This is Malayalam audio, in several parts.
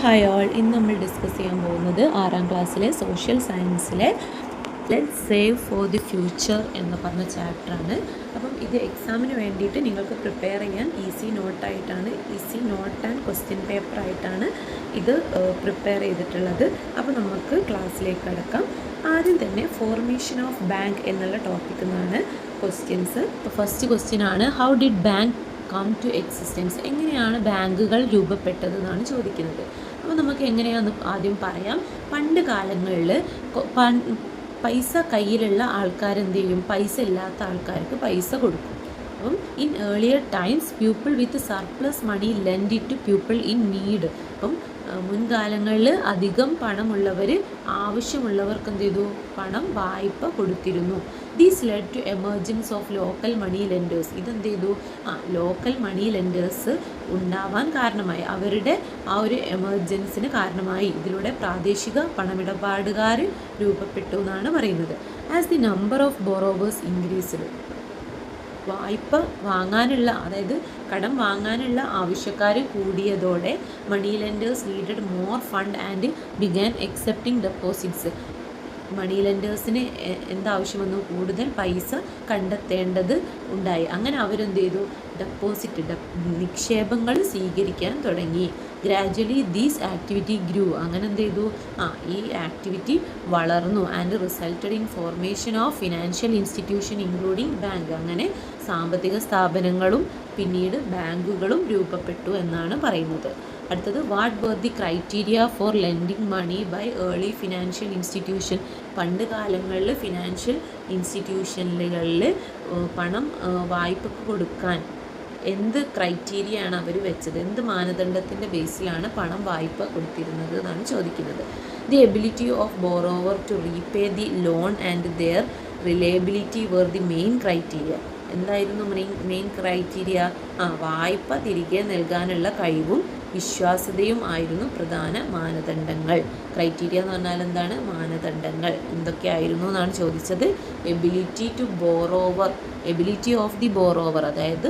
ഹായ് ഓൾ, ഇന്ന് നമ്മൾ ഡിസ്കസ് ചെയ്യാൻ പോകുന്നത് 6ാം ക്ലാസ്സിലെ സോഷ്യൽ സയൻസിലെ let's save for the future എന്ന് പറഞ്ഞ ചാപ്റ്ററാണ്. അപ്പം ഇത് എക്സാമിന് വേണ്ടിയിട്ട് നിങ്ങൾക്ക് പ്രിപ്പയർ ചെയ്യാൻ ഈസി നോട്ട് ആൻഡ് ക്വസ്റ്റ്യൻ പേപ്പറായിട്ടാണ് ഇത് പ്രിപ്പയർ ചെയ്തിട്ടുള്ളത്. അപ്പോൾ നമുക്ക് ക്ലാസ്സിലേക്ക് കടക്കാം. ആദ്യം തന്നെ ഫോർമേഷൻ ഓഫ് ബാങ്ക് എന്നുള്ള ടോപ്പിക്കിൽ നിന്നാണ് ക്വസ്റ്റ്യൻസ്. ഇപ്പോൾ ഫസ്റ്റ് ക്വസ്റ്റ്യൻ ആണ്, how did bank come to existence? എങ്ങനെയാണ് ബാങ്കുകൾ രൂപപ്പെട്ടത് എന്നാണ് ചോദിക്കുന്നത്. അപ്പോൾ നമുക്ക് എങ്ങനെയാണെന്ന് ആദ്യം പറയാം. പണ്ട് കാലങ്ങളിൽ പൈസ കയ്യിലുള്ള ആൾക്കാരെന്ത് ചെയ്യും? പൈസ ഇല്ലാത്ത ആൾക്കാർക്ക് പൈസ കൊടുക്കും. അപ്പം in earlier times people with surplus money lend it to people in need. അപ്പം മുൻകാലങ്ങളിൽ അധികം പണമുള്ളവർ ആവശ്യമുള്ളവർക്ക് എന്ത് ചെയ്തു? പണം വായ്പ കൊടുത്തിരുന്നു. These led to emergence of local money lenders. ഇതെന്ത് ചെയ്തു? ലോക്കൽ മണി ലെൻഡേഴ്സ് ഉണ്ടാവാൻ കാരണമായി, അവരുടെ ആ ഒരു എമർജൻസിന് കാരണമായി. ഇതിലൂടെ പ്രാദേശിക പണമിടപാടുകാർ രൂപപ്പെട്ടു എന്നാണ് പറയുന്നത്. As the number of borrowers increased, വായ്പ വാങ്ങാനുള്ള, അതായത് കടം വാങ്ങാനുള്ള ആവശ്യക്കാർ കൂടിയതോടെ money lenders needed more fund and began accepting deposits. Money ലെൻഡേഴ്സിന് എന്താവശ്യം വന്നു? കൂടുതൽ പൈസ കണ്ടെത്തേണ്ടത് ഉണ്ടായി. അങ്ങനെ അവരെന്ത് ചെയ്തു? നിക്ഷേപങ്ങൾ സ്വീകരിക്കാൻ തുടങ്ങി. Gradually these activity grew. അങ്ങനെ എന്ത് ചെയ്തു? ഈ ആക്ടിവിറ്റി വളർന്നു. And resulted in formation of financial institution including bank. അങ്ങനെ സാമ്പത്തിക സ്ഥാപനങ്ങളും പിന്നീട് ബാങ്കുകളും രൂപപ്പെട്ടു എന്നാണ് പറയുന്നത്. അടുത്തത്, what were the criteria for lending money by early financial institution? പണ്ട് കാലങ്ങളിൽ ഫിനാൻഷ്യൽ ഇൻസ്റ്റിറ്റ്യൂഷനുകളിൽ പണം വായ്പക്ക് കൊടുക്കാൻ എന്ത് ക്രൈറ്റീരിയ ആണ് അവർ വെച്ചത്? എന്ത് മാനദണ്ഡത്തിൻ്റെ ബേസിലാണ് പണം വായ്പ കൊടുത്തിരുന്നത് എന്നാണ് ചോദിക്കുന്നത്. The ability of borrower to repay the loan and their reliability were the main criteria. എന്തായിരുന്നു മെയിൻ ക്രൈറ്റീരിയ? വായ്പ തിരികെ നൽകാനുള്ള കഴിവും വിശ്വാസ്യതയും ആയിരുന്നു പ്രധാന മാനദണ്ഡങ്ങൾ. ക്രൈറ്റീരിയ എന്ന് പറഞ്ഞാൽ എന്താണ്? മാനദണ്ഡങ്ങൾ എന്തൊക്കെയായിരുന്നു എന്നാണ് ചോദിച്ചത്. എബിലിറ്റി ഓഫ് ദി ബോറോവർ, അതായത്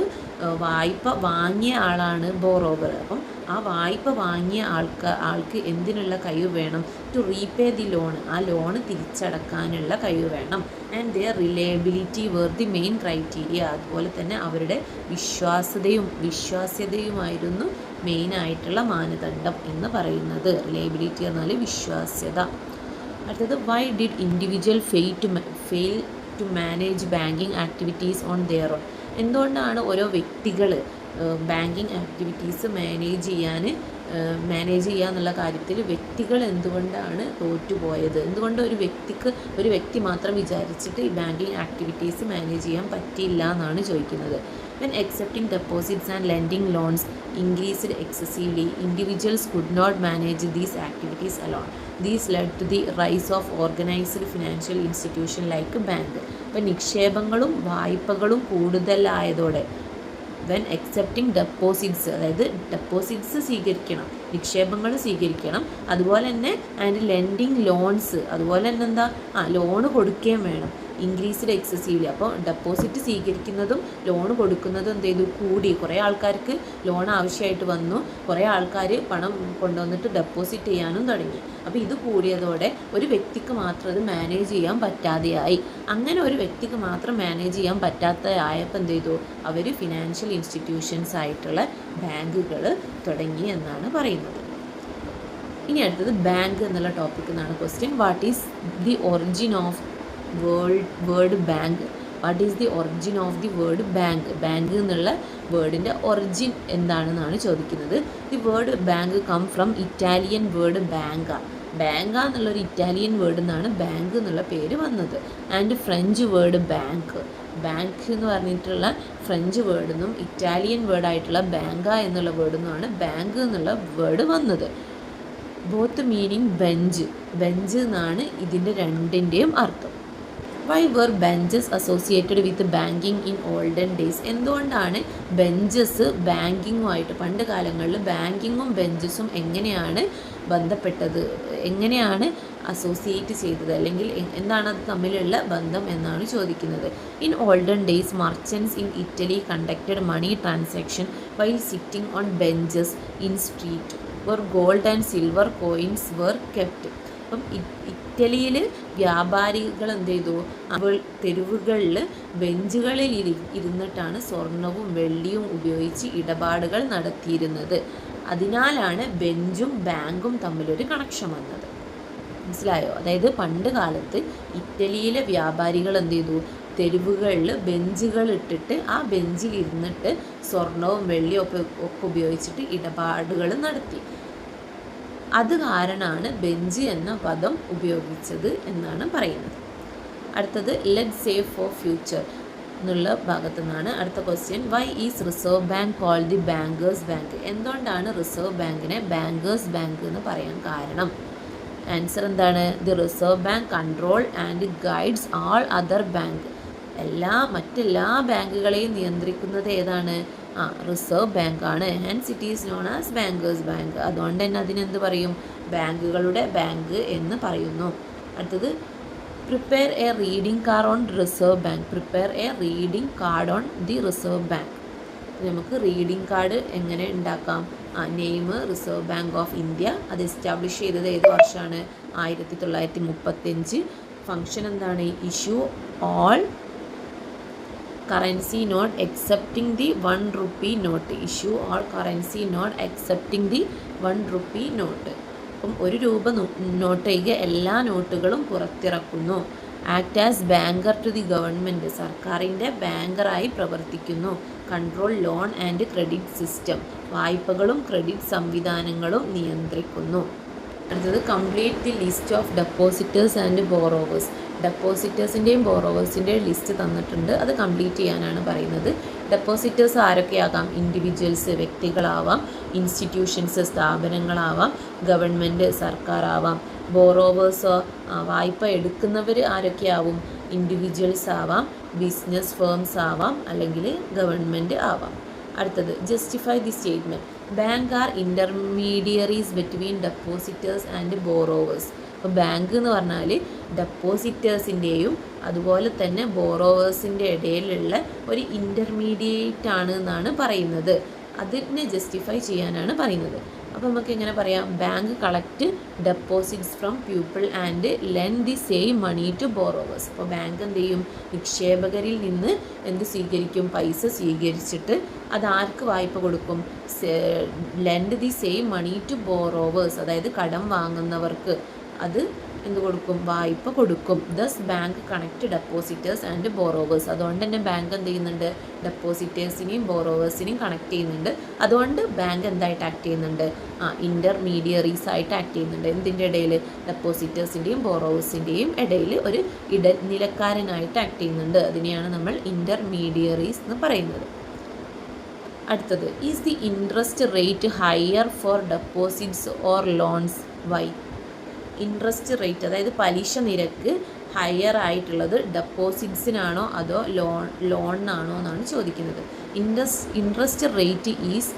വായ്പ വാങ്ങിയ ആളാണ് ബോറോവർ. അപ്പം ആ വായ്പ വാങ്ങിയ ആൾക്ക് എന്തിനുള്ള കഴിവ് വേണം? ടു റീപേ ദി ലോൺ, ആ ലോണ് തിരിച്ചടക്കാനുള്ള കഴിവ് വേണം. And their reliability were the main criteria. അതുപോലെ തന്നെ അവരുടെ വിശ്വാസ്യതയുമായിരുന്നു മെയിനായിട്ടുള്ള മാനദണ്ഡം എന്ന് പറയുന്നത്. റിലയബിലിറ്റി എന്നാൽ വിശ്വാസ്യത. അടുത്തത്, why did individual fail to manage banking activities on their own? എന്തുകൊണ്ടാണ് ഓരോ വ്യക്തികൾ ബാങ്കിങ് ആക്ടിവിറ്റീസ് മാനേജ് ചെയ്യുക എന്നുള്ള കാര്യത്തിൽ വ്യക്തികൾ എന്തുകൊണ്ടാണ് തോറ്റുപോയത്? എന്തുകൊണ്ട് ഒരു വ്യക്തി മാത്രം വിചാരിച്ചിട്ട് ഈ ബാങ്കിങ് ആക്ടിവിറ്റീസ് മാനേജ് ചെയ്യാൻ പറ്റിയില്ല എന്നാണ് ചോദിക്കുന്നത്. When accepting deposits and lending loans increased excessively, individuals could not manage these activities alone. These led to the rise of organized financial institutions like bank. അപ്പോൾ നിക്ഷേപങ്ങളും വായ്പകളും കൂടുതലായതോടെ, വെൻ അക്സെപ്റ്റിംഗ് ഡെപ്പോസിറ്റ്സ്, അതായത് ഡെപ്പോസിറ്റ്സ് സ്വീകരിക്കണം, നിക്ഷേപങ്ങൾ സ്വീകരിക്കണം, അതുപോലെ തന്നെ ആൻഡ് ലെൻഡിങ് ലോൺസ്, അതുപോലെ തന്നെ എന്താ? ലോണ് കൊടുക്കുകയും വേണം. ഇൻക്രീസ്ഡ് എക്സസീവ്ലി, അപ്പോൾ ഡെപ്പോസിറ്റ് സ്വീകരിക്കുന്നതും ലോൺ കൊടുക്കുന്നതും എന്ത് ചെയ്തു? കൂടി. കുറേ ആൾക്കാർക്ക് ലോൺ ആവശ്യമായിട്ട് വന്നു, കുറേ ആൾക്കാർ പണം കൊണ്ടുവന്നിട്ട് ഡെപ്പോസിറ്റ് ചെയ്യാനും തുടങ്ങി. അപ്പോൾ ഇത് കൂടിയതോടെ ഒരു വ്യക്തിക്ക് മാത്രം അത് മാനേജ് ചെയ്യാൻ പറ്റാതെയായി. അങ്ങനെ ഒരു വ്യക്തിക്ക് മാത്രം മാനേജ് ചെയ്യാൻ പറ്റാത്തതായപ്പോൾ എന്ത് ചെയ്തു? അവർ ഫിനാൻഷ്യൽ ഇൻസ്റ്റിറ്റ്യൂഷൻസ് ആയിട്ടുള്ള ബാങ്കുകൾ തുടങ്ങി എന്നാണ് പറയുന്നത്. ഇനി അടുത്തത്, ബാങ്ക് എന്നുള്ള ടോപ്പിക്കിൽ നിന്നാണ് question. What is the origin of word bank? What is the origin of the word bank? Bank എന്നുള്ള വേർഡിൻ്റെ ഒറിജിൻ എന്താണെന്നാണ് ചോദിക്കുന്നത്. The word bank come from Italian word banca. Banca എന്നുള്ളൊരു ഇറ്റാലിയൻ വേർഡിൽ നിന്നാണ് ബാങ്ക് എന്നുള്ള പേര് വന്നത്. ആൻഡ് ഫ്രഞ്ച് വേർഡ് ബാങ്ക് എന്ന് പറഞ്ഞിട്ടുള്ള ഫ്രഞ്ച് വേർഡിൽ നിന്നും ഇറ്റാലിയൻ വേർഡായിട്ടുള്ള ബാങ്ക എന്നുള്ള വേർഡിൽ നിന്നുമാണ് ബാങ്ക് എന്നുള്ള വേർഡ് വന്നത്. ബോത്ത് മീനിങ് ബെഞ്ച് എന്നാണ് ഇതിൻ്റെ രണ്ടിൻ്റെയും അർത്ഥം. Why were benches associated with banking in olden days? എന്തുകൊണ്ടാണ് ബെഞ്ചസ് ബാങ്കിങ്ങുമായിട്ട്, പണ്ട് കാലങ്ങളിൽ ബാങ്കിങ്ങും ബെഞ്ചസും എങ്ങനെയാണ് ബന്ധപ്പെട്ടത്, എങ്ങനെയാണ് അസോസിയേറ്റ് ചെയ്തത്, അല്ലെങ്കിൽ എന്താണ് അത് തമ്മിലുള്ള ബന്ധം എന്നാണ് ചോദിക്കുന്നത്. In olden days merchants in Italy conducted money transaction while sitting on benches in street. where gold and silver coins were kept. അപ്പം ഇറ്റലിയിൽ വ്യാപാരികൾ എന്ത് ചെയ്തു, തെരുവുകളിൽ ബെഞ്ചുകളിൽ ഇരുന്നിട്ടാണ് സ്വർണവും വെള്ളിയും ഉപയോഗിച്ച് ഇടപാടുകൾ നടത്തിയിരുന്നത്. അതിനാലാണ് ബെഞ്ചും ബാങ്കും തമ്മിലൊരു കണക്ഷൻ വന്നത്. മനസ്സിലായോ? അതായത് പണ്ട് കാലത്ത് ഇറ്റലിയിലെ വ്യാപാരികൾ എന്ത് ചെയ്തു, തെരുവുകളിൽ ബെഞ്ചുകൾ ഇട്ടിട്ട് ആ ബെഞ്ചിൽ ഇരുന്നിട്ട് സ്വർണവും വെള്ളിയും ഒക്കെ ഉപയോഗിച്ചിട്ട് ഇടപാടുകൾ നടത്തി. അത് കാരണമാണ് ബെഞ്ച് എന്ന പദം ഉപയോഗിച്ചത് എന്നാണ് പറയുന്നത്. അടുത്തത് ലെറ്റ് സേവ് ഫോർ ഫ്യൂച്ചർ എന്നുള്ള ഭാഗത്തു നിന്നാണ് അടുത്ത question. Why is Reserve Bank called the bankers bank? എന്തുകൊണ്ടാണ് റിസർവ് ബാങ്കിനെ ബാങ്കേഴ്സ് ബാങ്ക് എന്ന് പറയാൻ കാരണം? ആൻസർ എന്താണ്? The Reserve Bank control and guides all other bank. മറ്റെല്ലാ ബാങ്കുകളെയും നിയന്ത്രിക്കുന്നത് ഏതാണ്? റിസർവ് ബാങ്കാണ്. Hence it is known as bankers bank. അതുകൊണ്ട് തന്നെ അതിനെന്ത് പറയും? ബാങ്കുകളുടെ ബാങ്ക് എന്ന് പറയുന്നു. അടുത്തത് prepare a reading card on Reserve Bank. Prepare a reading card on the Reserve Bank. നമുക്ക് റീഡിംഗ് കാർഡ് എങ്ങനെ ഉണ്ടാക്കാം? Name Reserve bank of India. അത് എസ്റ്റാബ്ലിഷ് ചെയ്തത് ഏത് വർഷമാണ്? 1935. ഫംഗ്ഷൻ എന്താണ്? Issue all currency note excepting the 1 rupee note. Issue all currency note excepting the 1 rupee note. അപ്പം 1 രൂപ നോട്ട് ഒഴികെ എല്ലാ നോട്ടുകളും പുറത്തിറക്കുന്നു. Act as banker to the government. സർക്കാരിൻ്റെ ബാങ്കറായി പ്രവർത്തിക്കുന്നു. Control loan and credit system. വായ്പകളും ക്രെഡിറ്റ് സംവിധാനങ്ങളും നിയന്ത്രിക്കുന്നു. അടുത്തത് complete the list of depositors and borrowers. ഡെപ്പോസിറ്റേഴ്സിൻ്റെയും ബോറോവേഴ്സിൻ്റെയും list തന്നിട്ടുണ്ട്. അത് കംപ്ലീറ്റ് ചെയ്യാനാണ് പറയുന്നത്. ഡെപ്പോസിറ്റേഴ്സ് ആരൊക്കെയാകാം? ഇൻഡിവിജ്വൽസ് വ്യക്തികളാവാം, ഇൻസ്റ്റിറ്റ്യൂഷൻസ് സ്ഥാപനങ്ങളാവാം, ഗവൺമെൻറ് സർക്കാരാവാം. ബോറോവേഴ്സോ വായ്പ എടുക്കുന്നവർ ആരൊക്കെയാവും? ഇൻഡിവിജ്വൽസ് ആവാം, ബിസിനസ് ഫേംസ് ആവാം, അല്ലെങ്കിൽ ഗവൺമെൻറ് ആവാം. അടുത്തത് justify the statement. Bank are intermediaries between depositors and borrowers. അപ്പോൾ ബാങ്ക് എന്ന് പറഞ്ഞാൽ ഡെപ്പോസിറ്റേഴ്സിൻ്റെയും അതുപോലെ തന്നെ ബോറോവേഴ്സിൻ്റെ ഇടയിലുള്ള ഒരു ഇൻ്റർമീഡിയേറ്റ് ആണ് എന്നാണ് പറയുന്നത്. അതിനെ ജസ്റ്റിഫൈ ചെയ്യാനാണ് പറയുന്നത്. അപ്പോൾ നമുക്ക് എങ്ങനെ പറയാം? Bank collect deposits from people and lend the same money to borrowers. അപ്പോൾ ബാങ്ക് എന്ത് ചെയ്യും? നിക്ഷേപകരിൽ നിന്ന് എന്ത് സ്വീകരിക്കും? പൈസ സ്വീകരിച്ചിട്ട് അത് ആർക്ക് വായ്പ കൊടുക്കും? Lend the same money to borrowers. അതായത് കടം വാങ്ങുന്നവർക്ക് അത് എന്ത് കൊടുക്കും? വായ്പ കൊടുക്കും. Thus bank connect depositors and borrowers. അതുകൊണ്ട് തന്നെ ബാങ്ക് എന്ത് ചെയ്യുന്നുണ്ട്? ഡെപ്പോസിറ്റേഴ്സിനെയും ബോറോവേഴ്സിനെയും കണക്ട് ചെയ്യുന്നുണ്ട്. അതുകൊണ്ട് ബാങ്ക് എന്തായിട്ട് ആക്ട് ചെയ്യുന്നുണ്ട്? ഇൻ്റർമീഡിയറീസ് ആയിട്ട് ആക്ട് ചെയ്യുന്നുണ്ട്. എന്തിൻ്റെ ഇടയിൽ? ഡെപ്പോസിറ്റേഴ്സിൻ്റെയും ബോറോവേഴ്സിൻ്റെയും ഇടയിൽ ഒരു ഇടനിലക്കാരനായിട്ട് ആക്ട് ചെയ്യുന്നുണ്ട്. അതിനെയാണ് നമ്മൾ ഇൻ്റർമീഡിയറീസ് എന്ന് പറയുന്നത്. അടുത്തത് is the interest rate higher for deposits or loans? Why? Interest rate അതായത് പലിശ നിരക്ക് ഹയർ ആയിട്ടുള്ളത് ഡെപ്പോസിറ്റ്സിനാണോ അതോ ലോണിനാണോ എന്നാണ് ചോദിക്കുന്നത്. Interest rate is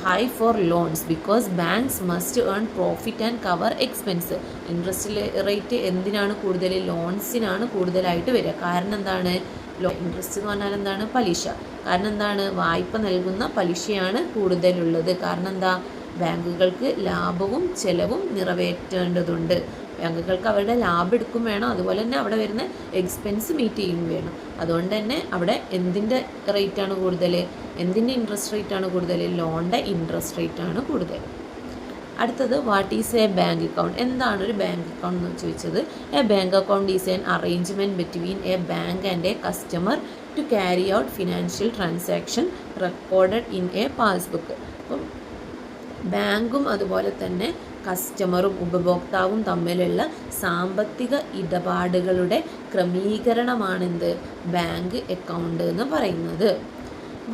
high four loans because banks must earn profit and cover expense. Interest rate എന്തിനാണ് കൂടുതൽ? ലോൺസിനാണ് കൂടുതലായിട്ട് വരിക. കാരണം എന്താണ്? ഇൻട്രസ്റ്റ് എന്ന് പറഞ്ഞാൽ എന്താണ്? പലിശ. കാരണം എന്താണ്? വായ്പ നൽകുന്ന പലിശയാണ് കൂടുതലുള്ളത്. കാരണം എന്താ? ബാങ്കുകൾക്ക് ലാഭവും ചെലവും നിറവേറ്റേണ്ടതുണ്ട്. ബാങ്കുകൾക്ക് അവരുടെ ലാഭം എടുക്കും വേണം, അതുപോലെ തന്നെ അവിടെ വരുന്ന എക്സ്പെൻസ് മീറ്റ് ചെയ്യും വേണം. അതുകൊണ്ട് തന്നെ അവിടെ എന്തിൻ്റെ റേറ്റാണ് കൂടുതൽ? എന്തിൻ്റെ ഇൻട്രസ്റ്റ് റേറ്റാണ് കൂടുതൽ? ലോണിൻ്റെ ഇൻട്രസ്റ്റ് റേറ്റാണ് കൂടുതൽ. അടുത്തത് what is a bank account? എന്താണ് ഒരു ബാങ്ക് അക്കൗണ്ട് എന്ന് ചോദിച്ചത്. A bank account is an arrangement between a bank and a customer to carry out financial transaction recorded in a passbook. അപ്പം ബാങ്കും അതുപോലെ തന്നെ കസ്റ്റമറും ഉപഭോക്താവും തമ്മിലുള്ള സാമ്പത്തിക ഇടപാടുകളുടെ ക്രമീകരണമാണെന്ത്? ബാങ്ക് അക്കൗണ്ട് എന്ന് പറയുന്നത്.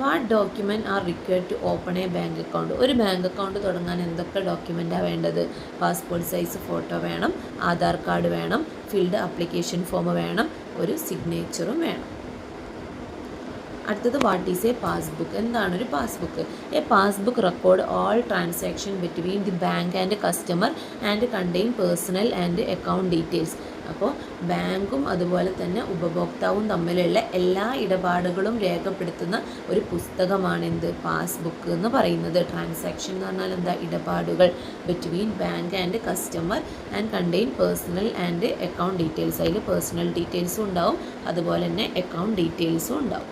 What document are required to open a bank account? ഒരു ബാങ്ക് അക്കൗണ്ട് തുടങ്ങാൻ എന്തൊക്കെ ഡോക്യുമെൻ്റാണ് വേണ്ടത്? പാസ്പോർട്ട് സൈസ് ഫോട്ടോ വേണം, ആധാർ കാർഡ് വേണം, ഫിൽഡ് ആപ്ലിക്കേഷൻ ഫോം വേണം, ഒരു സിഗ്നേച്ചറും വേണം. അടുത്തത് വാട്ട് ഈസ് എ പാസ്ബുക്ക്. എന്താണ് ഒരു passbook? A passbook record all transaction between the bank and customer and contain personal and account details. അപ്പോൾ ബാങ്കും അതുപോലെ തന്നെ ഉപഭോക്താവും തമ്മിലുള്ള എല്ലാ ഇടപാടുകളും രേഖപ്പെടുത്തുന്ന ഒരു പുസ്തകമാണ് എന്ത്? പാസ്ബുക്ക് എന്ന് പറയുന്നത്. ട്രാൻസാക്ഷൻ എന്ന് പറഞ്ഞാൽ എന്താ? ഇടപാടുകൾ between bank and customer and contain personal and account details. അതിൽ പേഴ്സണൽ ഡീറ്റെയിൽസും ഉണ്ടാവും, അതുപോലെ തന്നെ അക്കൗണ്ട് ഡീറ്റെയിൽസും ഉണ്ടാവും.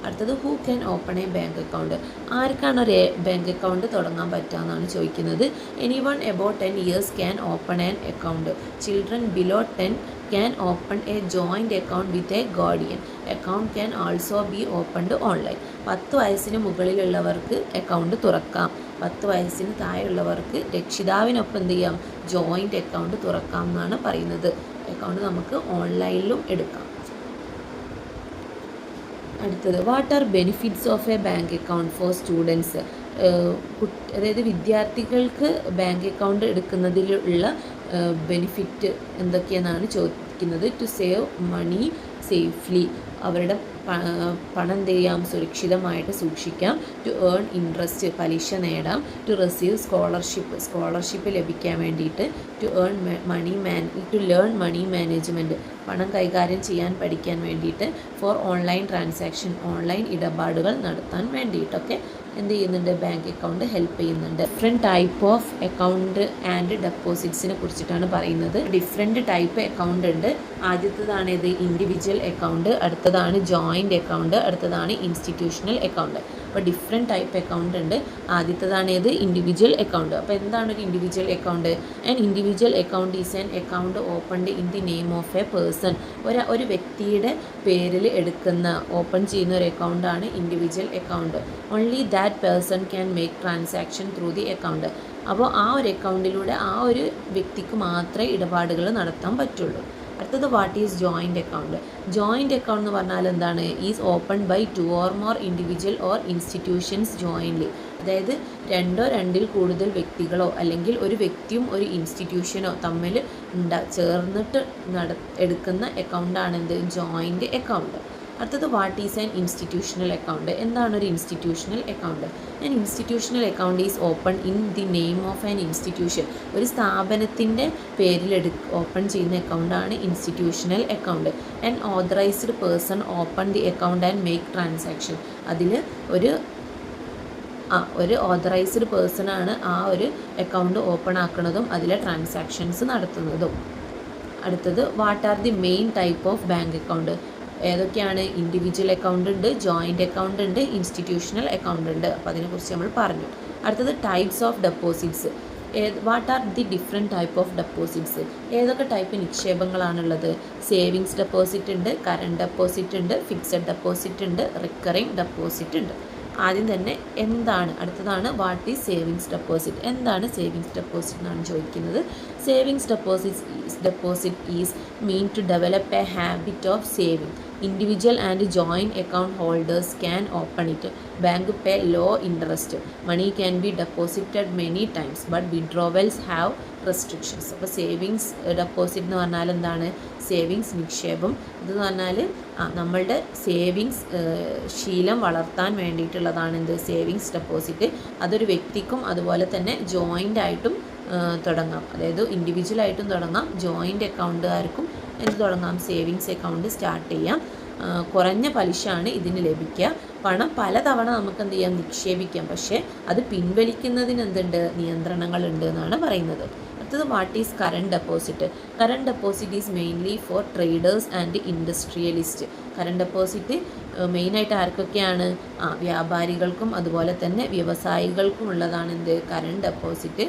അടുത്തത് who can open a bank account. ആർക്കാണ് ഒരു ബാങ്ക് അക്കൗണ്ട് തുടങ്ങാൻ പറ്റുക എന്നാണ് ചോദിക്കുന്നത്. Anyone above 10 years can open an account. Children below 10 can open A joint account with a guardian. Account can also B opened online. 10 വയസ്സിന് മുകളിലുള്ളവർക്ക് അക്കൗണ്ട് തുറക്കാം. 10 വയസ്സിന് താഴെയുള്ളവർക്ക് രക്ഷിതാവിനൊപ്പം എന്ത് ചെയ്യാം? ജോയിൻറ്റ് അക്കൗണ്ട് തുറക്കാം എന്നാണ് പറയുന്നത്. അക്കൗണ്ട് നമുക്ക് ഓൺലൈനിലും എടുക്കാം. അടുത്തത് what are benefits of a bank account for students. അതായത് വിദ്യാർത്ഥികൾക്ക് ബാങ്ക് അക്കൗണ്ട് എടുക്കുന്നതിലുള്ള ബെനിഫിറ്റ് എന്തൊക്കെയെന്നാണ് ചോദിക്കുന്നത്. To save money safely. അവരുടെ പണം എന്ത് ചെയ്യാം? സുരക്ഷിതമായിട്ട് സൂക്ഷിക്കാം. To earn interest. പലിശ നേടാം. ടു റിസീവ് സ്കോളർഷിപ്പ് ലഭിക്കാൻ വേണ്ടിയിട്ട്. To learn money management. പണം കൈകാര്യം ചെയ്യാൻ പഠിക്കാൻ വേണ്ടിയിട്ട്. For online transaction. ഓൺലൈൻ ഇടപാടുകൾ നടത്താൻ വേണ്ടിയിട്ടൊക്കെ എന്ത് ചെയ്യുന്നുണ്ട്? ബാങ്ക് അക്കൗണ്ട് ഹെൽപ്പ് ചെയ്യുന്നുണ്ട്. Different type of account and ഡെപ്പോസിറ്റ്സിനെ കുറിച്ചിട്ടാണ് പറയുന്നത്. ഡിഫറെൻറ്റ് ടൈപ്പ് അക്കൗണ്ട് ഉണ്ട്. ആദ്യത്തേതാണ് ഇത് ഇൻഡിവിജ്വൽ അക്കൗണ്ട്, അടുത്തതാണ് ജോയിൻറ്റ് അക്കൗണ്ട്, അടുത്തതാണ് ഇൻസ്റ്റിറ്റ്യൂഷണൽ അക്കൗണ്ട്. അപ്പോൾ ഡിഫറെൻറ്റ് ടൈപ്പ് അക്കൗണ്ട് ഉണ്ട്. ആദ്യത്തേതാണ് ഇത് ഇൻഡിവിജ്വൽ അക്കൗണ്ട്. അപ്പോൾ എന്താണ് ഒരു individual account? An individual account is an account opened in the name of a person. ഒരു വ്യക്തിയുടെ പേരിൽ ഓപ്പൺ ചെയ്യുന്ന ഒരു അക്കൗണ്ടാണ് individual account. Only that person can make transaction through the account. അപ്പോൾ ആ ഒരു അക്കൗണ്ടിലൂടെ ആ ഒരു വ്യക്തിക്ക് മാത്രമേ ഇടപാടുകൾ നടത്താൻ പറ്റുള്ളൂ. അടുത്തത് what is joint account. Joint account എന്ന് പറഞ്ഞാൽ എന്താണ്? Is open by 2 or more individual or institutions jointly. അതായത് 2 or 2 കൂടുതൽ വ്യക്തികളോ അല്ലെങ്കിൽ ഒരു വ്യക്തിയും ഒരു ഇൻസ്റ്റിറ്റ്യൂഷനോ തമ്മിൽ ചേർന്നിട്ട് എടുക്കുന്ന അക്കൗണ്ടാണ് എന്ത്? Joint account. അടുത്തത് what is an institutional account. എന്താണ് ഒരു institutional account? An institutional account is open in the name of an institution. ഒരു സ്ഥാപനത്തിൻ്റെ പേരിൽ ഓപ്പൺ ചെയ്യുന്ന അക്കൗണ്ടാണ് institutional account. An authorised person open the account and make transaction. അതിൽ ഒരു ഓതറൈസ്ഡ് പേഴ്സണാണ് ആ ഒരു അക്കൗണ്ട് ഓപ്പൺ ആക്കുന്നതും അതിലെ ട്രാൻസാക്ഷൻസ് നടത്തുന്നതും. അടുത്തത് what are the main type of bank account. ഏതൊക്കെയാണ്? ഇൻഡിവിജ്വൽ അക്കൗണ്ട് ഉണ്ട്, ജോയിൻറ്റ് അക്കൗണ്ട് ഉണ്ട്, ഇൻസ്റ്റിറ്റ്യൂഷണൽ അക്കൗണ്ട് ഉണ്ട്. അപ്പോൾ അതിനെക്കുറിച്ച് നമ്മൾ പറഞ്ഞു. അടുത്തത് types of deposits. What are the different type of deposits. ഏതൊക്കെ ടൈപ്പ് നിക്ഷേപങ്ങളാണുള്ളത്? സേവിങ്സ് ഡെപ്പോസിറ്റ് ഉണ്ട്, കറണ്ട് ഡെപ്പോസിറ്റ് ഉണ്ട്, ഫിക്സഡ് ഡെപ്പോസിറ്റ് ഉണ്ട്, റിക്കറിംഗ് ഡെപ്പോസിറ്റ് ഉണ്ട്. ആദ്യം തന്നെ അടുത്തതാണ് വാട്ട് ഈസ് സേവിങ്സ് ഡെപ്പോസിറ്റ്. എന്താണ് സേവിങ്സ് ഡെപ്പോസിറ്റ് എന്നാണ് ചോദിക്കുന്നത്. Savings deposit is meant to develop A habit of saving. Individual and joint account holders can open it. Bank pay low interest. Money can be deposited many times but withdrawals have restrictions. അപ്പോൾ സേവിങ്സ് ഡെപ്പോസിറ്റ് എന്ന് പറഞ്ഞാൽ എന്താണ്? സേവിങ്സ് നിക്ഷേപം. ഇതെന്ന് പറഞ്ഞാൽ നമ്മളുടെ സേവിങ്സ് ശീലം വളർത്താൻ വേണ്ടിയിട്ടുള്ളതാണ് എന്ത്? Savings deposit. അതൊരു വ്യക്തിക്കും അതുപോലെ തന്നെ ജോയിൻ്റ് ആയിട്ടും തുടങ്ങാം. അതായത് ഇൻഡിവിജ്വലായിട്ടും തുടങ്ങാം, ജോയിൻറ്റ് അക്കൗണ്ടുകാർക്കും എന്ത് തുടങ്ങാം? സേവിങ്സ് അക്കൗണ്ട് സ്റ്റാർട്ട് ചെയ്യാം. കുറഞ്ഞ പലിശയാണ് ഇതിന് ലഭിക്കുക. പണം പലതവണ നമുക്ക് എന്ത് ചെയ്യാം? നിക്ഷേപിക്കാം. പക്ഷേ അത് പിൻവലിക്കുന്നതിന് നിയന്ത്രണങ്ങളുണ്ട് എന്നാണ് പറയുന്നത്. അടുത്തത് what is current deposit. Current deposit is mainly for traders and industrialist. Current deposit മെയിനായിട്ട് ആർക്കൊക്കെയാണ്? വ്യാപാരികൾക്കും അതുപോലെ തന്നെ വ്യവസായികൾക്കും ഉള്ളതാണ് എന്ത്? Current deposit.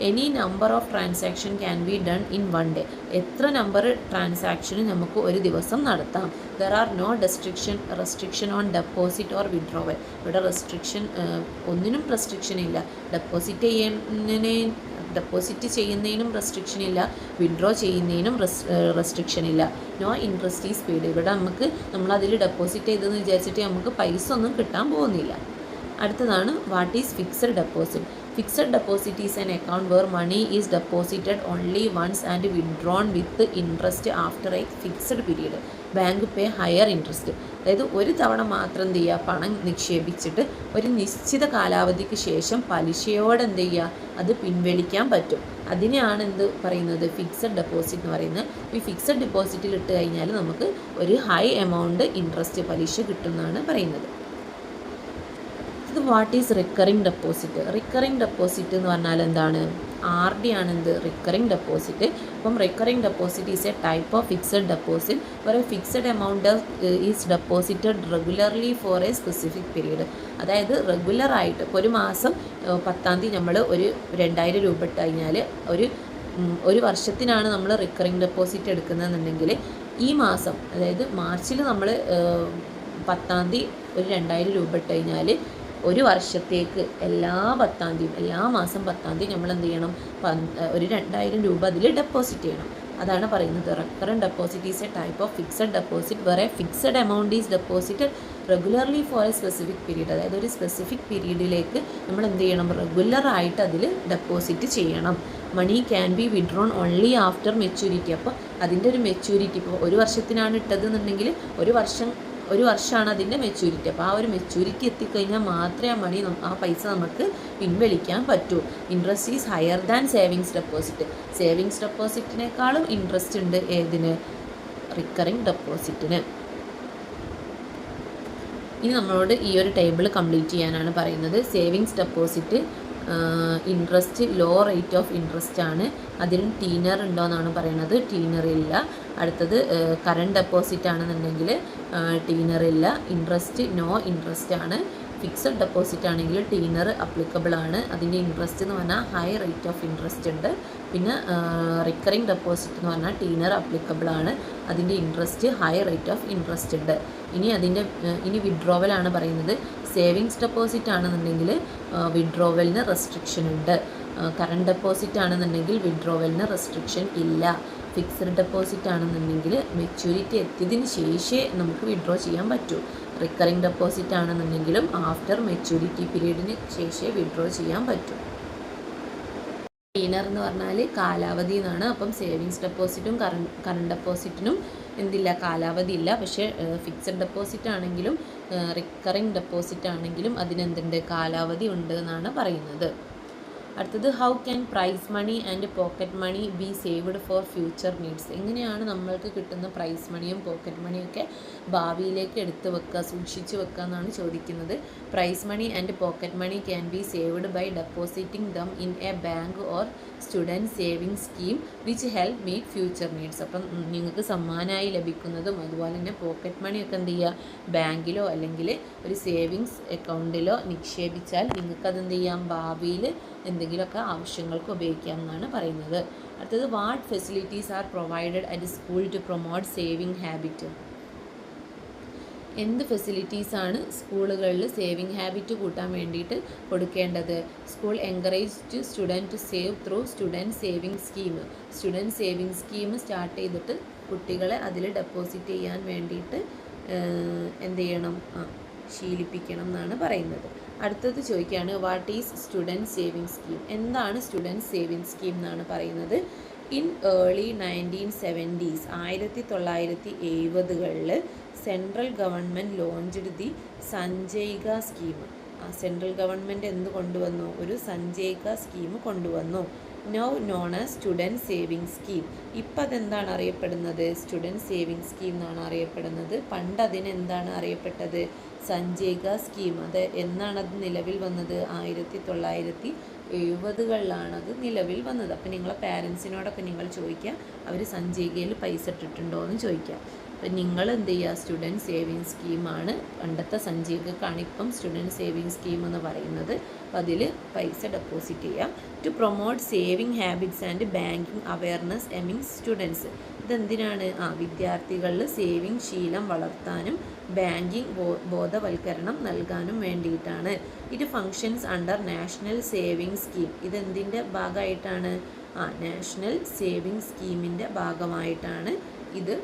Any number of transaction can be done in 1 day. എത്ര നമ്പർ ട്രാൻസാക്ഷന് നമുക്ക് ഒരു ദിവസം നടത്താം. There are no restriction on deposit or withdrawal. ഇവിടെ ഒന്നിനും റെസ്ട്രിക്ഷൻ ഇല്ല. ഡെപ്പോസിറ്റ് ചെയ്യുന്നതിനും റെസ്ട്രിക്ഷൻ ഇല്ല, വിഡ്രോ ചെയ്യുന്നതിനും റെസ്ട്രിക്ഷൻ ഇല്ല. No interest is paid. ഇവിടെ നമ്മളതിൽ ഡെപ്പോസിറ്റ് ചെയ്തെന്ന് വിചാരിച്ചിട്ട് നമുക്ക് പൈസ ഒന്നും കിട്ടാൻ പോകുന്നില്ല. അടുത്തതാണ് what is fixed deposit. Fixed deposit is an account where money is deposited only once and withdrawn with interest after a fixed period. Bank pay higher interest. അതായത് ഒരു തവണ മാത്രം എന്ത് ചെയ്യുക, പണം നിക്ഷേപിച്ചിട്ട് ഒരു നിശ്ചിത കാലാവധിക്ക് ശേഷം പലിശയോടെ എന്ത് ചെയ്യുക, അത് പിൻവലിക്കാൻ പറ്റും. അതിനെയാണ് എന്ത് പറയുന്നത്, ഫിക്സഡ് ഡെപ്പോസിറ്റ് എന്ന് പറയുന്നത്. ഈ ഫിക്സഡ് ഡെപ്പോസിറ്റിൽ ഇട്ട് കഴിഞ്ഞാൽ നമുക്ക് ഒരു ഹൈ എമൗണ്ട് ഇൻട്രസ്റ്റ് പലിശ കിട്ടുമെന്നാണ് പറയുന്നത്. ഇത് what is recurring deposit? Recurring deposit എന്ന് പറഞ്ഞാൽ എന്താണ്? ആർ ഡി ആണ് എന്ത് റിക്കറിംഗ് ഡെപ്പോസിറ്റ്. അപ്പം recurring deposit is a type of fixed deposit ഒരു fixed amount is deposited regularly for a specific period. അതായത് റെഗുലറായിട്ട് ഇപ്പോൾ ഒരു മാസം 10-ാം തീയതി നമ്മൾ ഒരു 2000 രൂപ ഇട്ട് കഴിഞ്ഞാൽ ഒരു വർഷത്തിനാണ് നമ്മൾ റിക്കറിംഗ് ഡെപ്പോസിറ്റ് എടുക്കുന്നതെന്നുണ്ടെങ്കിൽ ഈ മാസം അതായത് മാർച്ചിൽ നമ്മൾ 10-ാം തീയതി ഒരു 2000 രൂപ ഇട്ട് കഴിഞ്ഞാൽ ഒരു വർഷത്തേക്ക് എല്ലാ 10-ാം തീയതി എല്ലാ മാസം 10-ാം തീയതി നമ്മൾ എന്ത് ചെയ്യണം, ഒരു 2000 രൂപ അതിൽ ഡെപ്പോസിറ്റ് ചെയ്യണം. അതാണ് പറയുന്നത് recurrent deposit is a type of fixed deposit where a fixed amount is deposited regularly for a specific period. അതായത് ഒരു സ്പെസിഫിക് പീരീഡിലേക്ക് നമ്മൾ എന്ത് ചെയ്യണം, റെഗുലറായിട്ട് അതിൽ ഡെപ്പോസിറ്റ് ചെയ്യണം. Money can be withdrawn only after maturity. അപ്പോൾ അതിൻ്റെ ഒരു മെച്യൂരിറ്റി ഇപ്പോൾ ഒരു വർഷത്തിനാണ് ഇട്ടതെന്നുണ്ടെങ്കിൽ ഒരു വർഷമാണ് അതിൻ്റെ മെച്യൂരിറ്റി. അപ്പോൾ ആ ഒരു മെച്യൂരിറ്റി എത്തിക്കഴിഞ്ഞാൽ മാത്രമേ ആ പൈസ നമുക്ക് പിൻവലിക്കാൻ പറ്റൂ. Interest is higher than savings deposit. Savings ഡെപ്പോസിറ്റിനേക്കാളും ഇൻട്രസ്റ്റ് ഉണ്ട് ഏതിന്, റിക്കറിംഗ് ഡെപ്പോസിറ്റിന്. ഇനി നമ്മളോട് ഈ ഒരു ടേബിൾ കംപ്ലീറ്റ് ചെയ്യാനാണ് പറയുന്നത്. Savings deposit interest low rate of interest ആണ്. അതിന് ടീനർ ഉണ്ടോ എന്നാണ് പറയുന്നത്. ടീനർ ഇല്ല. അടുത്തത് കറണ്ട് ഡെപ്പോസിറ്റ് ആണെന്നുണ്ടെങ്കിൽ ടീനർ ഇല്ല. ഇൻട്രസ്റ്റ് നോ ഇൻട്രസ്റ്റ് ആണ്. ഫിക്സഡ് ഡെപ്പോസിറ്റ് ആണെങ്കിൽ ടീനർ അപ്ലിക്കബിൾ ആണ്. അതിൻ്റെ ഇൻട്രസ്റ്റ് എന്ന് പറഞ്ഞാൽ ഹൈ റേറ്റ് ഓഫ് ഇൻട്രസ്റ്റ് ഉണ്ട്. പിന്നെ റിക്കറിംഗ് ഡെപ്പോസിറ്റ് എന്ന് പറഞ്ഞാൽ ടീനർ അപ്ലിക്കബിൾ ആണ്. അതിൻ്റെ interest high rate of interest ഉണ്ട്. ഇനി വിഡ്രോവലാണ് പറയുന്നത്. സേവിങ്സ് ഡെപ്പോസിറ്റ് ആണെന്നുണ്ടെങ്കിൽ വിഡ്രോവലിന് റെസ്ട്രിക്ഷൻ ഉണ്ട്. കറണ്ട് ഡെപ്പോസിറ്റ് ആണെന്നുണ്ടെങ്കിൽ വിഡ്രോവലിന് റെസ്ട്രിക്ഷൻ ഇല്ല. ഫിക്സഡ് ഡെപ്പോസിറ്റ് ആണെന്നുണ്ടെങ്കിൽ മെച്യൂരിറ്റി എത്തിയതിന് ശേഷമേ നമുക്ക് വിഡ്രോ ചെയ്യാൻ പറ്റൂ. റിക്കറിംഗ് ഡെപ്പോസിറ്റ് ആണെന്നുണ്ടെങ്കിലും ആഫ്റ്റർ മെച്യൂരിറ്റി പീരീഡിന് ശേഷമേ വിഡ്രോ ചെയ്യാൻ പറ്റൂ. ടീനർ എന്ന് പറഞ്ഞാൽ കാലാവധി എന്നാണ്. അപ്പം സേവിങ്സ് ഡെപ്പോസിറ്റും കറണ്ട് ഡെപ്പോസിറ്റിനും എന്തില്ല, കാലാവധി ഇല്ല. പക്ഷേ ഫിക്സഡ് ഡെപ്പോസിറ്റ് ആണെങ്കിലും റിക്കറിംഗ് ഡെപ്പോസിറ്റ് ആണെങ്കിലും അതിനെന്തുണ്ട്, കാലാവധി ഉണ്ട് എന്നാണ് പറയുന്നത്. അടുത്തത് how can prize money and pocket money be saved for future needs. എങ്ങനെയാണ് നമ്മൾക്ക് കിട്ടുന്ന പ്രൈസ് മണിയും പോക്കറ്റ് മണിയൊക്കെ ഭാവിയിലേക്ക് എടുത്ത് വെക്കുക, സൂക്ഷിച്ച് വെക്കുക എന്നാണ് ചോദിക്കുന്നത്. Prize money and pocket money can be saved by depositing them in a bank or student saving scheme which help meet future needs. അപ്പം നിങ്ങൾക്ക് സമ്മാനമായി ലഭിക്കുന്നതും അതുപോലെ തന്നെ പോക്കറ്റ് മണിയൊക്കെ എന്ത് ചെയ്യുക, ബാങ്കിലോ അല്ലെങ്കിൽ ഒരു സേവിങ്സ് അക്കൗണ്ടിലോ നിക്ഷേപിച്ചാൽ നിങ്ങൾക്കത് എന്ത് ചെയ്യാം, ഭാവിയിൽ എന്തെങ്കിലുമൊക്കെ ആവശ്യങ്ങൾക്ക് ഉപയോഗിക്കാം എന്നാണ് പറയുന്നത്. അടുത്തത് what facilities are provided at school to promote saving habit. എന്ത് ഫെസിലിറ്റീസാണ് സ്കൂളുകളിൽ സേവിങ് ഹാബിറ്റ് കൂട്ടാൻ വേണ്ടിയിട്ട് കൊടുക്കേണ്ടത്? School encourage student to save through student saving scheme. Student saving scheme start ചെയ്തിട്ട് കുട്ടികളെ അതിൽ ഡെപ്പോസിറ്റ് ചെയ്യാൻ വേണ്ടിയിട്ട് എന്ത് ചെയ്യണം, ശീലിപ്പിക്കണം എന്നാണ് പറയുന്നത്. അടുത്തത് ചോദിക്കുകയാണ് what is student saving scheme. എന്താണ് സ്റ്റുഡൻറ്റ് സേവിങ് സ്കീം എന്നാണ് പറയുന്നത്. ഇൻ ഏർലി 1970s 1970കളിൽ central government launched the Sanchayika scheme. Central government എന്ത് കൊണ്ടുവന്നു, ഒരു സഞ്ജയ്ക സ്കീം കൊണ്ടുവന്നു. Now known as student saving scheme. ഇപ്പം അതെന്താണ് അറിയപ്പെടുന്നത്, സ്റ്റുഡൻറ്റ് സേവിങ് സ്കീം എന്നാണ് അറിയപ്പെടുന്നത്. പണ്ട് അതിനെന്താണ് അറിയപ്പെട്ടത്, സഞ്ജയ്ക സ്കീം. അത് എന്നാണത് നിലവിൽ വന്നത്, 1970കളിലാണ് അത് നിലവിൽ വന്നത്. അപ്പം നിങ്ങളെ പാരൻസിനോടൊക്കെ നിങ്ങൾ ചോദിക്കുക, അവർ സഞ്ജയ്കയിൽ പൈസ ഇട്ടിട്ടുണ്ടോ എന്ന് ചോദിക്കുക. അപ്പം നിങ്ങൾ എന്ത് ചെയ്യുക, സ്റ്റുഡൻറ്റ് സേവിങ് സ്കീമാണ്. പണ്ടത്തെ സഞ്ജയ്കക്കാണ് ഇപ്പം സ്റ്റുഡൻറ്റ് സേവിങ് സ്കീം എന്ന് പറയുന്നത്. അപ്പോൾ അതിൽ പൈസ ഡെപ്പോസിറ്റ് ചെയ്യാം. To promote saving habits and banking awareness among students. ഇതെന്തിനാണ്, വിദ്യാർത്ഥികളിൽ സേവിങ് ശീലം വളർത്താനും ബാങ്കിങ് ബോധവൽക്കരണം നൽകാനും വേണ്ടിയിട്ടാണ്. It functions under national saving scheme. ഇതെന്തിൻ്റെ ഭാഗമായിട്ടാണ്, നാഷണൽ സേവിങ് സ്കീമിൻ്റെ ഭാഗമായിട്ടാണ് ഇത്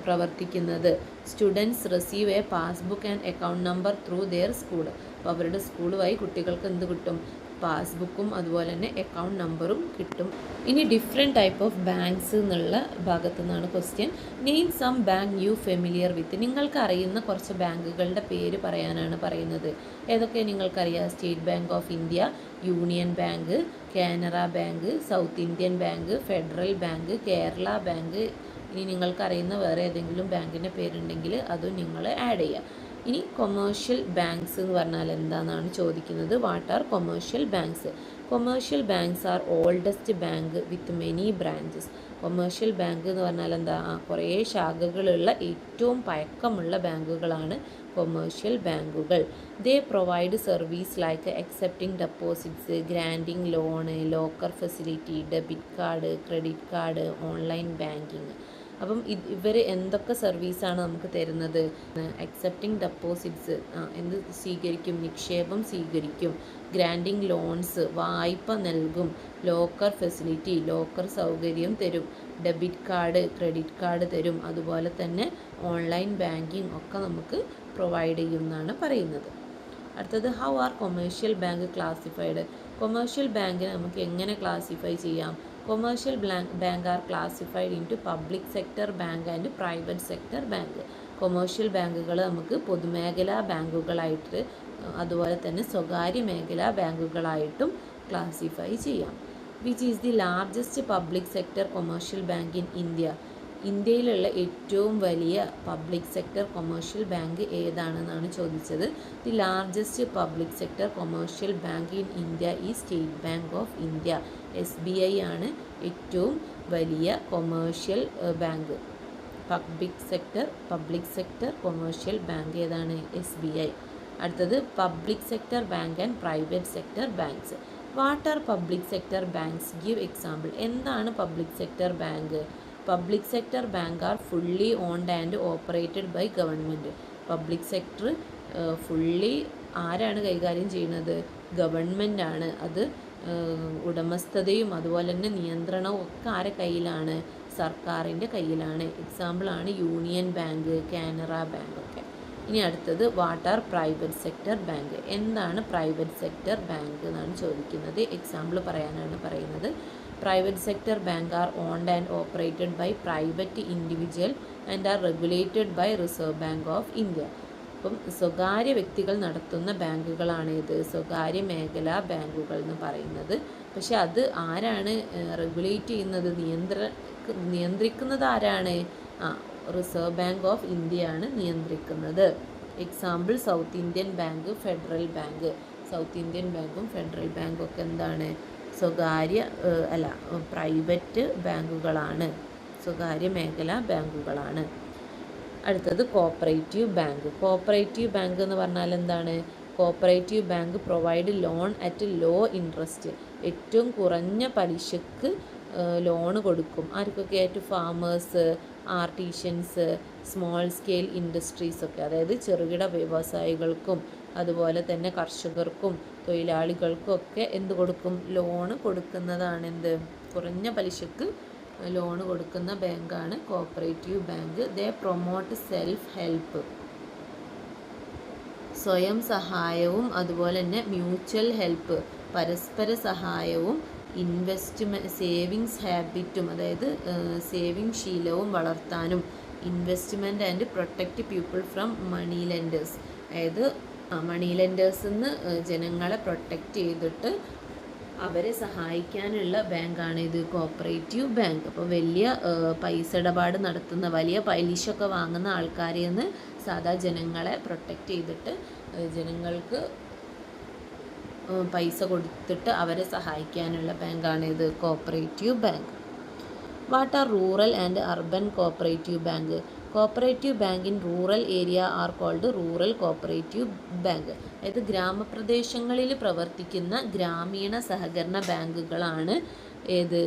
പ്രവർത്തിക്കുന്നത്. Students receive a passbook and account number through their school. അപ്പോൾ അവരുടെ സ്കൂൾ വഴി കുട്ടികൾക്ക് എന്ത് കിട്ടും, പാസ്ബുക്കും അതുപോലെ തന്നെ അക്കൗണ്ട് നമ്പറും കിട്ടും. ഇനി ഡിഫറെൻറ്റ് ടൈപ്പ് ഓഫ് ബാങ്ക്സ് എന്നുള്ള ഭാഗത്തു നിന്നാണ് question. Name some bank you familiar with. നിങ്ങൾക്ക് അറിയുന്ന കുറച്ച് ബാങ്കുകളുടെ പേര് പറയാനാണ് പറയുന്നത്. ഏതൊക്കെ നിങ്ങൾക്കറിയാം? State bank of India, union bank, Canara bank, south Indian bank, federal bank, Kerala bank. ഇനി നിങ്ങൾക്കറിയുന്ന വേറെ ഏതെങ്കിലും ബാങ്കിൻ്റെ പേരുണ്ടെങ്കിൽ അതും നിങ്ങൾ ആഡ് ചെയ്യുക. ഇനി കൊമേഴ്ഷ്യൽ ബാങ്ക്സ് എന്ന് പറഞ്ഞാൽ എന്താണെന്നാണ് ചോദിക്കുന്നത്. What are commercial banks? Commercial banks are oldest bank with many branches. Commercial bank എന്ന് പറഞ്ഞാൽ എന്താ? കുറേ ശാഖകളുള്ള ഏറ്റവും പഴക്കമുള്ള ബാങ്കുകളാണ് കൊമേഴ്ഷ്യൽ ബാങ്കുകൾ. ദേ provide service like accepting deposits, granting loan, locker facility, debit card, credit card, online banking. അപ്പം ഇവർ എന്തൊക്കെ സർവീസാണ് നമുക്ക് തരുന്നത്? അക്സെപ്റ്റിംഗ് ഡെപ്പോസിറ്റ്സ്, എന്ത് സ്വീകരിക്കും? നിക്ഷേപം സ്വീകരിക്കും. ഗ്രാൻഡിങ് ലോൺസ്, വായ്പ നൽകും. ലോക്കർ ഫെസിലിറ്റി, ലോക്കർ സൗകര്യം തരും. ഡെബിറ്റ് കാർഡ്, ക്രെഡിറ്റ് കാർഡ് തരും. അതുപോലെ തന്നെ ഓൺലൈൻ ബാങ്കിങ് ഒക്കെ നമുക്ക് പ്രൊവൈഡ് ചെയ്യുമെന്നാണ് പറയുന്നത്. അടുത്തത് how are commercial bank classified? Commercial ബാങ്കിനെ നമുക്ക് എങ്ങനെ ക്ലാസിഫൈ ചെയ്യാം? Commercial bank are classified in two public sector bank and private sector bank. Commercial ബാങ്കുകൾ നമുക്ക് പൊതുമേഖലാ ബാങ്കുകളായിട്ട് അതുപോലെ തന്നെ സ്വകാര്യ മേഖലാ ബാങ്കുകളായിട്ടും ക്ലാസിഫൈ ചെയ്യാം. Which is the largest public sector commercial bank in India? ഇന്ത്യയിലുള്ള ഏറ്റവും വലിയ പബ്ലിക് സെക്ടർ കൊമേഴ്ഷ്യൽ ബാങ്ക് ഏതാണെന്നാണ് ചോദിച്ചത്. The largest public sector commercial bank in India ഈ state bank of India. SBI ആണ് ഏറ്റവും വലിയ commercial bank. Public sector commercial bank ഏതാണ്? SBI. അടുത്തത് public sector bank and private sector banks. What are public sector banks? Give example. എന്താണ് public sector bank? Public sector bank are fully owned and operated by government. Public sector fully ആരാണ് കൈകാര്യം ചെയ്യുന്നത്? ഗവൺമെൻറ് ആണ്. അത് ഉടമസ്ഥതയും അതുപോലെ തന്നെ നിയന്ത്രണവും ഒക്കെ ആരുടെ കയ്യിലാണ്? സർക്കാരിൻ്റെ കയ്യിലാണ്. എക്സാമ്പിളാണ് യൂണിയൻ ബാങ്ക്, കാനറ ബാങ്ക് ഒക്കെ. ഇനി അടുത്തത് what are private sector bank? എന്താണ് പ്രൈവറ്റ് സെക്ടർ ബാങ്ക് എന്നാണ് ചോദിക്കുന്നത്. എക്സാമ്പിൾ പറയാനാണ് പറയുന്നത്. Private sector bank are owned and operated by private individual and are regulated by reserve bank of India. അപ്പം സ്വകാര്യ വ്യക്തികൾ നടത്തുന്ന ബാങ്കുകളാണ് ഇത് സ്വകാര്യ മേഖലാ ബാങ്കുകൾ എന്ന് പറയുന്നത്. പക്ഷെ അത് ആരാണ് റെഗുലേറ്റ് ചെയ്യുന്നത്? നിയന്ത്രിക്കുന്നത് ആരാണ്? റിസർവ് ബാങ്ക് ഓഫ് ഇന്ത്യയാണ് നിയന്ത്രിക്കുന്നത്. Example south Indian bank, federal bank. South Indian ബാങ്കും ഫെഡറൽ ബാങ്കും ഒക്കെ എന്താണ്? പ്രൈവറ്റ് ബാങ്കുകളാണ്, സ്വകാര്യ മേഖലാ ബാങ്കുകളാണ്. അടുത്തത് കോപ്പറേറ്റീവ് ബാങ്ക്. കോപ്പറേറ്റീവ് ബാങ്ക് എന്ന് പറഞ്ഞാൽ എന്താണ്? Cooperative bank provide loan at low interest. ഏറ്റവും കുറഞ്ഞ പലിശക്ക് ലോണ് കൊടുക്കും. ആർക്കൊക്കെ? To farmers, artisans, small scale industries ഒക്കെ, അതായത് ചെറുകിട വ്യവസായികൾക്കും അതുപോലെ തന്നെ കർഷകർക്കും തൊഴിലാളികൾക്കും ഒക്കെ എന്ത് കൊടുക്കും? ലോണ് കൊടുക്കുന്നതാണ്. എന്ത്? കുറഞ്ഞ പലിശക്ക് ലോണ് കൊടുക്കുന്ന ബാങ്കാണ് കോപ്പറേറ്റീവ് ബാങ്ക്. ദേ പ്രൊമോട്ട് സെൽഫ് ഹെൽപ്പ്, സ്വയം സഹായവും അതുപോലെ തന്നെ മ്യൂച്വൽ ഹെൽപ്പ്, പരസ്പര സഹായവും, സേവിങ്സ് ഹാബിറ്റും, അതായത് സേവിങ് ശീലവും വളർത്താനും, investment and protect people from money lenders, അതായത് മണി ലെൻഡേഴ്സിൽ നിന്ന് ജനങ്ങളെ പ്രൊട്ടക്റ്റ് ചെയ്തിട്ട് അവരെ സഹായിക്കാനുള്ള ബാങ്കാണ് ഇത് കോപ്പറേറ്റീവ് ബാങ്ക്. അപ്പോൾ വലിയ പൈസ ഇടപാട് നടത്തുന്ന, വലിയ പലിശയൊക്കെ വാങ്ങുന്ന ആൾക്കാരിൽ നിന്ന് സാധാ ജനങ്ങളെ പ്രൊട്ടക്റ്റ് ചെയ്തിട്ട് ജനങ്ങൾക്ക് പൈസ കൊടുത്തിട്ട് അവരെ സഹായിക്കാനുള്ള ബാങ്കാണ് ഇത് cooperative bank. What are rural and urban cooperative bank? Cooperative bank in rural area are called rural cooperative bank. അതായത് ഗ്രാമപ്രദേശങ്ങളിൽ പ്രവർത്തിക്കുന്ന ഗ്രാമീണ സഹകരണ ബാങ്കുകളാണ് ഏത്?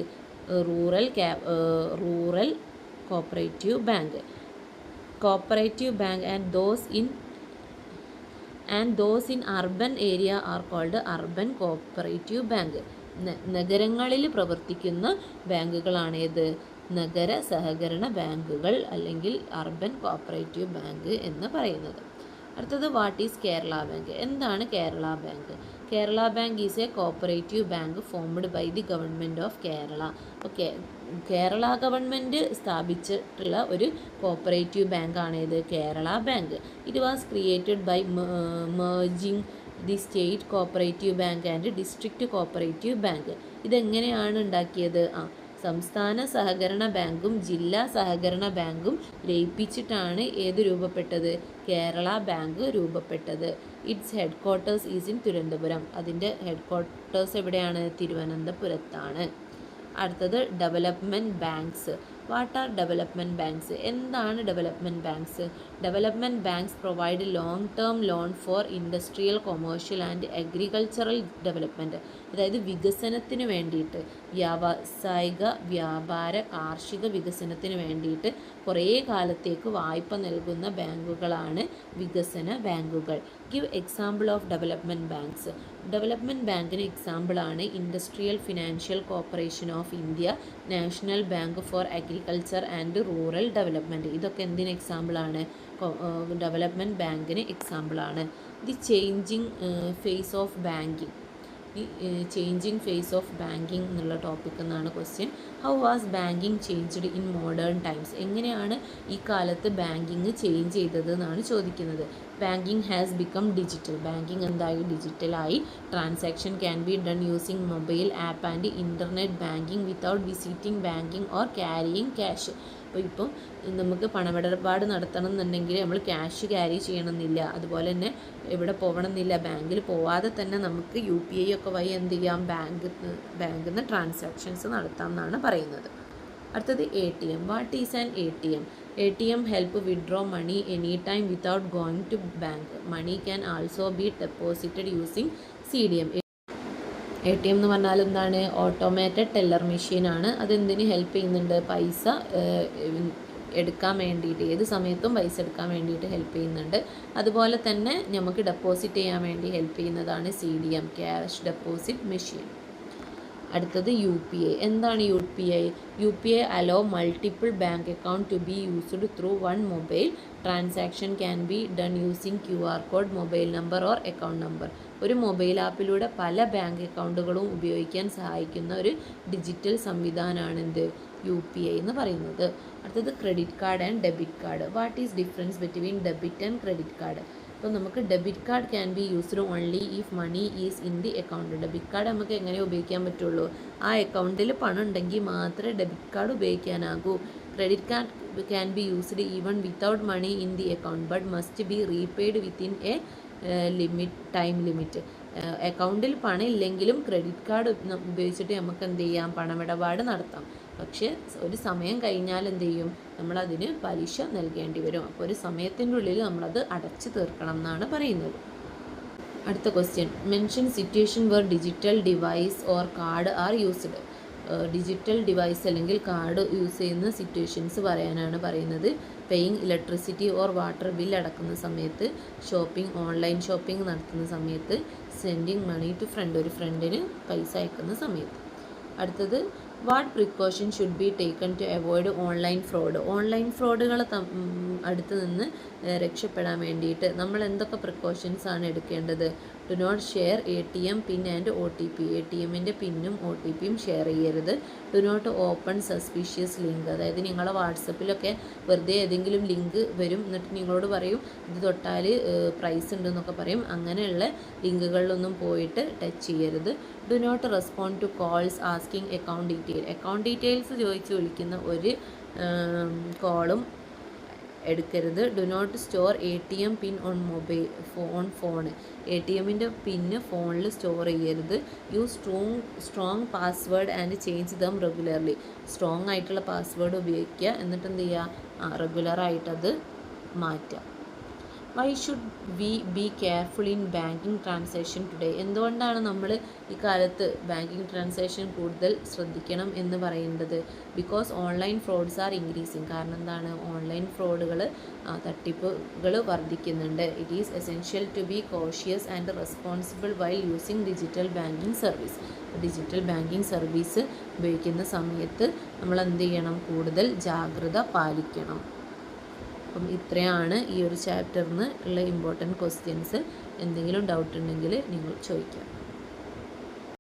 Rural cooperative bank. Cooperative bank and those in urban area are called urban cooperative bank. നഗരങ്ങളിൽ പ്രവർത്തിക്കുന്ന ബാങ്കുകളാണ് ഏത്? നഗര സഹകരണ ബാങ്കുകൾ അല്ലെങ്കിൽ അർബൻ കോപ്പറേറ്റീവ് ബാങ്ക് എന്ന് പറയുന്നത്. അടുത്തത് വാട്ട് ഈസ് കേരള ബാങ്ക്? എന്താണ് Kerala bank? Kerala bank is a cooperative bank formed by the government of Kerala. Okay, Kerala government സ്ഥാപിച്ചിട്ടുള്ള ഒരു കോപ്പറേറ്റീവ് ബാങ്കാണ് ഇത് Kerala bank. It was created by merging the state cooperative bank and district cooperative bank. ഇതെങ്ങനെയാണ് ഉണ്ടാക്കിയത്? സംസ്ഥാന സഹകരണ ബാങ്കും ജില്ലാ സഹകരണ ബാങ്കും ലയിപ്പിച്ചിട്ടാണ് ഏത് രൂപപ്പെട്ടത്? കേരള ബാങ്ക് രൂപപ്പെട്ടത്. Its headquarters is in Thiruvananthapuram. അതിൻ്റെ ഹെഡ് ക്വാർട്ടേഴ്സ് എവിടെയാണ്? തിരുവനന്തപുരത്താണ്. അടുത്തത് development banks. What are development banks? എന്താണ് development banks? Development banks provide long term loan for industrial, commercial and agricultural development. അതായത് വികസനത്തിന് വേണ്ടിയിട്ട്, വ്യാവസായിക, വ്യാപാര, കാർഷിക വികസനത്തിന് വേണ്ടിയിട്ട് കുറേ കാലത്തേക്ക് വായ്പ നൽകുന്ന ബാങ്കുകളാണ് വികസന ബാങ്കുകൾ. Give example of development banks. Development ബാങ്കിന് എക്സാമ്പിളാണ് industrial financial corporation of India, national bank for agriculture and rural development. ഇതൊക്കെ എന്തിന് എക്സാമ്പിളാണ്? ഡെവലപ്മെൻറ്റ് ബാങ്കിന് എക്സാമ്പിളാണ്. The changing phase of banking. ഈ ചേഞ്ചിങ് ഫേസ് ഓഫ് ബാങ്കിങ് എന്നുള്ള ടോപ്പിക് എന്നാണ് question. How was banking changed in modern times? എങ്ങനെയാണ് ഈ കാലത്ത് ബാങ്കിങ് ചേഞ്ച് ചെയ്തത് എന്നാണ് ചോദിക്കുന്നത്. Banking has become digital. Banking എന്തായി? ഡിജിറ്റലായി. Transaction can be done using mobile app and internet banking without visiting banking or carrying cash. അപ്പോൾ ഇപ്പം നമുക്ക് പണമിടപാട് നടത്തണം എന്നുണ്ടെങ്കിൽ നമ്മൾ ക്യാഷ് ക്യാരി ചെയ്യണമെന്നില്ല. അതുപോലെ തന്നെ എവിടെ പോകണമെന്നില്ല, ബാങ്കിൽ പോവാതെ തന്നെ നമുക്ക് UPI ഒക്കെ വഴി എന്ത് ചെയ്യാം? ബാങ്കിൽ നിന്ന് ട്രാൻസാക്ഷൻസ് നടത്താം എന്നാണ് പറയുന്നത്. അടുത്തത് ATM. What is an ATM? ATM help withdraw money any time without going to bank. Money can also be deposited using CDM. ATM എന്ന് പറഞ്ഞാൽ എന്താണ്? ഓട്ടോമാറ്റഡ് ടെല്ലർ മെഷീനാണ്. അതെന്തിന് ഹെൽപ്പ് ചെയ്യുന്നുണ്ട്? പൈസ എടുക്കാൻ വേണ്ടിയിട്ട്, ഏത് സമയത്തും പൈസ എടുക്കാൻ വേണ്ടിയിട്ട് ഹെൽപ്പ് ചെയ്യുന്നുണ്ട്. അതുപോലെ തന്നെ നമുക്ക് ഡെപ്പോസിറ്റ് ചെയ്യാൻ വേണ്ടി ഹെൽപ്പ് ചെയ്യുന്നതാണ് CDM, ക്യാഷ് ഡെപ്പോസിറ്റ് മെഷീൻ. അടുത്തത് UPI. എന്താണ് UPI? UPI allow multiple bank account to be used through one mobile. Transaction can be done using QR code, mobile number or account number. ഒരു മൊബൈൽ ആപ്പിലൂടെ പല ബാങ്ക് അക്കൗണ്ടുകളും ഉപയോഗിക്കാൻ സഹായിക്കുന്ന ഒരു ഡിജിറ്റൽ സംവിധാനമാണ് എന്ത്? UPI എന്ന് പറയുന്നത്. അടുത്തത് credit card and debit card. What is difference between debit and credit card? അപ്പോൾ നമുക്ക് debit card can be used only if money is in the account. Debit card നമുക്ക് എങ്ങനെ ഉപയോഗിക്കാൻ പറ്റുള്ളൂ? ആ അക്കൗണ്ടിൽ പണം ഉണ്ടെങ്കിൽ മാത്രമേ ഡെബിറ്റ് കാർഡ് ഉപയോഗിക്കാനാകൂ. Credit card can be used even without money in the account but must be repaid within a time limit. അക്കൗണ്ടിൽ പണം ഇല്ലെങ്കിലും ക്രെഡിറ്റ് കാർഡ് ഉപയോഗിച്ചിട്ട് നമുക്ക് എന്ത് ചെയ്യാം? പണമിടപാട് നടത്താം. പക്ഷേ ഒരു സമയം കഴിഞ്ഞാൽ എന്ത് ചെയ്യും? നമ്മളതിന് പലിശ നൽകേണ്ടി വരും. അപ്പോൾ ഒരു സമയത്തിൻ്റെ ഉള്ളിൽ നമ്മളത് അടച്ചു തീർക്കണം എന്നാണ് പറയുന്നത്. അടുത്ത question. Mention situation where digital device or card are used. Digital device അല്ലെങ്കിൽ കാർഡ് യൂസ് ചെയ്യുന്ന സിറ്റുവേഷൻസ് പറയാനാണ് പറയുന്നത്. Paying electricity or water bill അടക്കുന്ന സമയത്ത്, ഷോപ്പിംഗ്, ഓൺലൈൻ ഷോപ്പിംഗ് നടത്തുന്ന സമയത്ത്, സെൻഡിങ് മണി ടു ഫ്രണ്ട്, ഒരു ഫ്രണ്ടിന് പൈസ അയക്കുന്ന സമയത്ത്. അടുത്തത് what precaution should be taken to avoid online fraud. Online ഫ്രോഡുകളെ അടുത്ത് നിന്ന് രക്ഷപ്പെടാൻ വേണ്ടിയിട്ട് നമ്മൾ എന്തൊക്കെ പ്രിക്കോഷൻസ് ആണ് എടുക്കേണ്ടത്? Do not share ATM pin and OTP. ATMൻ്റെ പിന്നും OTPയും ഷെയർ ചെയ്യരുത്. Do not open suspicious link. അതായത് നിങ്ങളെ വാട്സപ്പിലൊക്കെ വെറുതെ ഏതെങ്കിലും ലിങ്ക് വരും, എന്നിട്ട് നിങ്ങളോട് പറയും ഇത് തൊട്ടാൽ പ്രൈസ് ഉണ്ടെന്നൊക്കെ പറയും. അങ്ങനെയുള്ള ലിങ്കുകളിലൊന്നും പോയിട്ട് ടച്ച് ചെയ്യരുത്. Do not respond to calls asking account detail. Account details ചോദിച്ച് വിളിക്കുന്ന ഒരു കോളും എടുക്കരുത്. Do not store ATM pin on phone. ATMൻ്റെ പിന്ന് ഫോണിൽ സ്റ്റോർ ചെയ്യരുത്. Use strong password and change them regularly. Strong ആയിട്ടുള്ള പാസ്വേഡ് ഉപയോഗിക്കുക, എന്നിട്ട് എന്ത് ചെയ്യുക? റെഗുലറായിട്ടത് മാറ്റുക. Why should we be careful in banking transaction today? എന്തുകൊണ്ടാണ് നമ്മൾ ഈ കാലത്ത് ബാങ്കിങ് ട്രാൻസാക്ഷൻ കൂടുതൽ ശ്രദ്ധിക്കണം എന്ന് പറയുന്നത്? Because online frauds are increasing. കാരണം എന്താണ്? ഓൺലൈൻ ഫ്രോഡുകൾ, തട്ടിപ്പുകൾ വർദ്ധിക്കുന്നുണ്ട്. It is essential to be cautious and responsible while using digital banking service. Digital banking service ഉപയോഗിക്കുന്ന സമയത്ത് നമ്മൾ എന്ത് ചെയ്യണം? കൂടുതൽ ജാഗ്രത പാലിക്കണം. അപ്പം ഇത്രയാണ് ഈ ഒരു ചാപ്റ്ററിന് ഉള്ള ഇമ്പോർട്ടൻറ്റ് ക്വസ്റ്റ്യൻസ്. എന്തെങ്കിലും ഡൗട്ട് ഉണ്ടെങ്കിൽ നിങ്ങൾ ചോദിക്കാം.